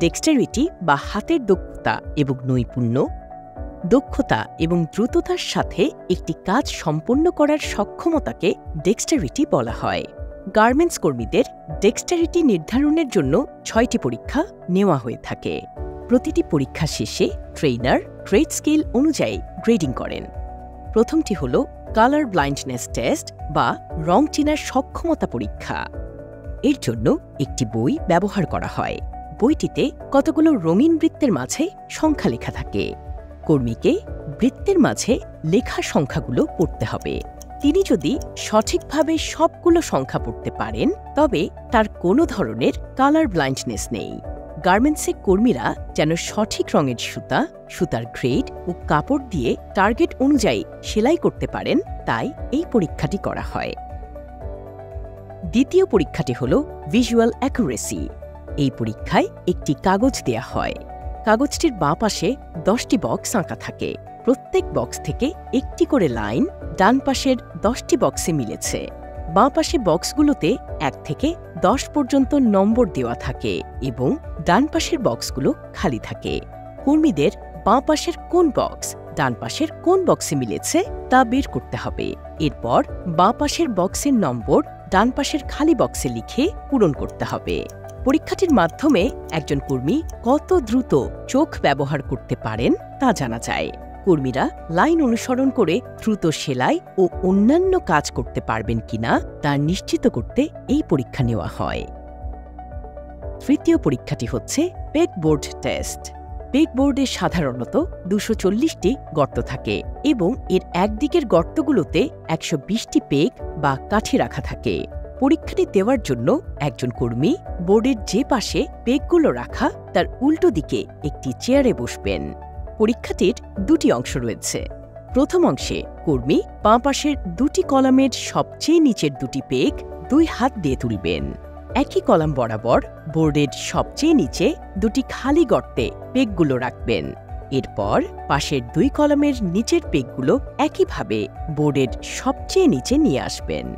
ডেক্সটারিটি বা হাতের দক্ষতা এবং নৈপুণ্য, দক্ষতা এবং দ্রুততার সাথে একটি কাজ সম্পন্ন করার সক্ষমতাকে ডেক্সটারিটি বলা হয়। গার্মেন্টস কর্মীদের ডেক্সটারিটি নির্ধারণের জন্য 6টি পরীক্ষা নেওয়া হয়ে থাকে। প্রতিটি পরীক্ষা শেষে ট্রেইনার ট্রেড স্কেল অনুযায়ী গ্রেডিং করেন। প্রথমটি হল কালার ব্লাইন্ডনেস টেস্ট বা রং চেনার সক্ষমতা পরীক্ষা। এর জন্য একটি বই ব্যবহার করা হয়। বইটিতে কতগুলো রঙিন বৃত্তের মাঝে সংখ্যা লেখা থাকে। কর্মীকে বৃত্তের মাঝে লেখা সংখ্যাগুলো পড়তে হবে। তিনি যদি সঠিকভাবে সবগুলো সংখ্যা পড়তে পারেন তবে তার কোনো ধরনের কালার ব্লাইন্ডনেস নেই। গার্মেন্টসে কর্মীরা যেন সঠিক রঙের সুতা, সুতার গ্রেড ও কাপড় দিয়ে টার্গেট অনুযায়ী সেলাই করতে পারেন, তাই এই পরীক্ষাটি করা হয়। দ্বিতীয় পরীক্ষাটি হল ভিজুয়াল অ্যাকুরেসি। এই পরীক্ষায় একটি কাগজ দেয়া হয়। কাগজটির বাঁ পাশে 10টি বক্স আঁকা থাকে। প্রত্যেক বক্স থেকে একটি করে লাইন ডান পাশের 10টি বক্সে মিলেছে। বাঁ পাশে বক্সগুলোতে 1 থেকে 10 পর্যন্ত নম্বর দেওয়া থাকে এবং ডান পাশের বক্সগুলো খালি থাকে। কর্মীদের বাঁ পাশের কোন বক্স ডান পাশের কোন বক্সে মিলেছে তা বের করতে হবে। এরপর বাঁ পাশের বক্সের নম্বর ডান পাশের খালি বক্সে লিখে পূরণ করতে হবে। পরীক্ষাটির মাধ্যমে একজন কর্মী কত দ্রুত চোখ ব্যবহার করতে পারেন তা জানা যায়। কর্মীরা লাইন অনুসরণ করে দ্রুত সেলাই ও অন্যান্য কাজ করতে পারবেন কিনা তা নিশ্চিত করতে এই পরীক্ষা নেওয়া হয়। তৃতীয় পরীক্ষাটি হচ্ছে পেগবোর্ড টেস্ট। পেগবোর্ডে সাধারণত 240টি গর্ত থাকে এবং এর একদিকের গর্তগুলোতে 120টি পেগ বা কাঠি রাখা থাকে। পরীক্ষাটি দেওয়ার জন্য একজন কর্মী বোর্ডের যে পাশে পেগগুলো রাখা তার উল্টো দিকে একটি চেয়ারে বসবেন। পরীক্ষাটির 2টি অংশ রয়েছে। প্রথম অংশে কর্মী বাঁ পাশের 2টি কলামের সবচেয়ে নিচের 2টি পেগ 2 হাত দিয়ে তুলবেন। একই কলাম বরাবর বোর্ডের সবচেয়ে নিচে 2টি খালি গর্তে পেগগুলো রাখবেন। এরপর পাশের 2 কলামের নিচের পেগগুলো একইভাবে বোর্ডের সবচেয়ে নিচে নিয়ে আসবেন।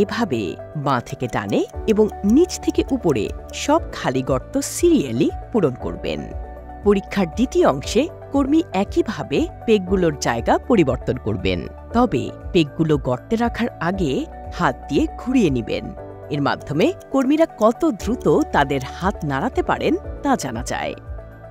এভাবে বাঁ থেকে ডানে এবং নিচ থেকে উপরে সব খালি গর্ত সিরিয়ালি পূরণ করবেন। পরীক্ষার দ্বিতীয় অংশে কর্মী একইভাবে পেগগুলোর জায়গা পরিবর্তন করবেন, তবে পেগগুলো গর্তে রাখার আগে হাত দিয়ে ঘুরিয়ে নেবেন। এর মাধ্যমে কর্মীরা কত দ্রুত তাদের হাত নাড়াতে পারেন তা জানা যায়।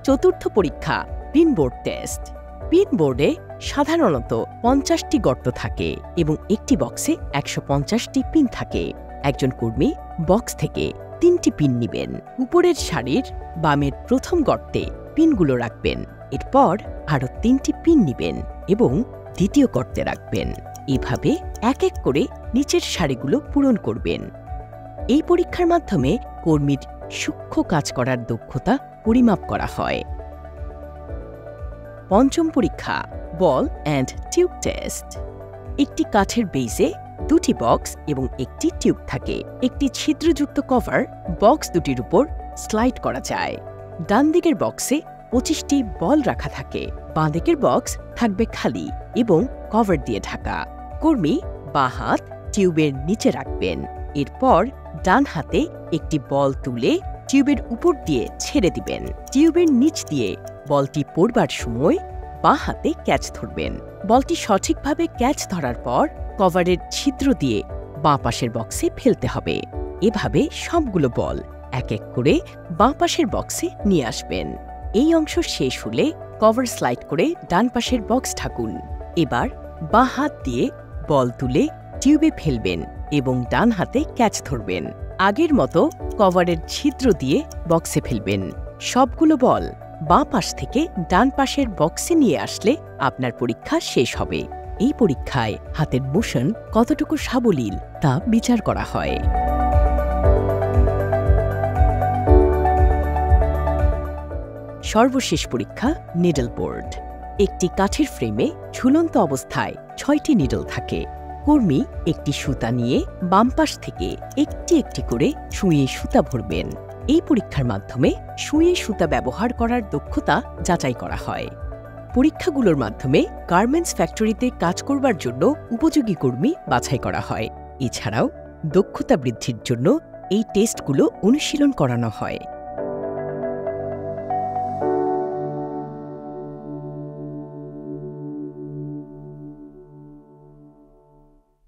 চতুর্থ পরীক্ষা পিনবোর্ড টেস্ট। পিনবোর্ডে সাধারণত 50টি গর্ত থাকে এবং একটি বক্সে 150টি পিন থাকে। একজন কর্মী বক্স থেকে 3টি পিন নেবেন। উপরের সারির বামের প্রথম গর্তে পিনগুলো রাখবেন। এরপর আরও 3টি পিন নেবেন এবং দ্বিতীয় গর্তে রাখবেন। এভাবে এক এক করে নিচের সারিগুলো পূরণ করবেন। এই পরীক্ষার মাধ্যমে কর্মীর সূক্ষ্ম কাজ করার দক্ষতা পরিমাপ করা হয়। পঞ্চম পরীক্ষা বল অ্যান্ড টিউব টেস্ট। একটি কাঠের বেইজে 2টি বক্স এবং একটি টিউব থাকে। একটি ছিদ্রযুক্ত কভার বক্স দুটির উপর স্লাইড করা যায়। ডান দিকের বক্সে 25টি বল রাখা থাকে। বাঁ দিকের বক্স থাকবে খালি এবং কভার দিয়ে ঢাকা। কর্মী বাঁ হাত টিউবের নিচে রাখবেন। এরপর ডান হাতে একটি বল তুলে টিউবের উপর দিয়ে ছেড়ে দিবেন। টিউবের নিচ দিয়ে বলটি পড়বার সময় বাঁ হাতে ক্যাচ ধরবেন। বলটি সঠিকভাবে ক্যাচ ধরার পর কভারের ছিদ্র দিয়ে বাঁ পাশের বক্সে ফেলতে হবে। এভাবে সবগুলো বল এক এক করে বাঁ পাশের বক্সে নিয়ে আসবেন। এই অংশ শেষ হলে কভার স্লাইড করে ডান পাশের বক্স ঢাকুন। এবার বাঁ হাত দিয়ে বল তুলে টিউবে ফেলবেন এবং ডান হাতে ক্যাচ ধরবেন। আগের মতো কভারের ছিদ্র দিয়ে বক্সে ফেলবেন। সবগুলো বল বাঁ পাশ থেকে ডান পাশের বক্সে নিয়ে আসলে আপনার পরীক্ষা শেষ হবে। এই পরীক্ষায় হাতের মোশন কতটুকু সাবলীল তা বিচার করা হয়। সর্বশেষ পরীক্ষা নিডল বোর্ড। একটি কাঠের ফ্রেমে ঝুলন্ত অবস্থায় 6টি নিডল থাকে। কর্মী একটি সুতা নিয়ে বাম পাশ থেকে একটি একটি করে সুঁয়ে সুতা ভরবেন। এই পরীক্ষার মাধ্যমে সুঁয়ে সুতা ব্যবহার করার দক্ষতা যাচাই করা হয়। পরীক্ষাগুলোর মাধ্যমে গার্মেন্টস ফ্যাক্টরিতে কাজ করবার জন্য উপযোগী কর্মী বাছাই করা হয়। এছাড়াও দক্ষতা বৃদ্ধির জন্য এই টেস্টগুলো অনুশীলন করানো হয়।